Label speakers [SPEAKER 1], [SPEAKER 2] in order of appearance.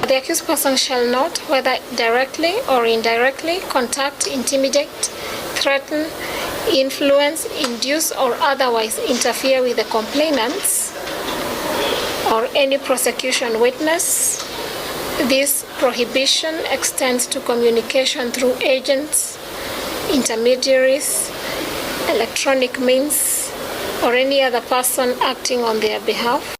[SPEAKER 1] The accused person shall not, whether directly or indirectly, contact, intimidate, threaten, influence, induce, or otherwise interfere with the complainants or any prosecution witness. This prohibition extends to communication through agents, intermediaries, electronic means, or any other person acting on their behalf.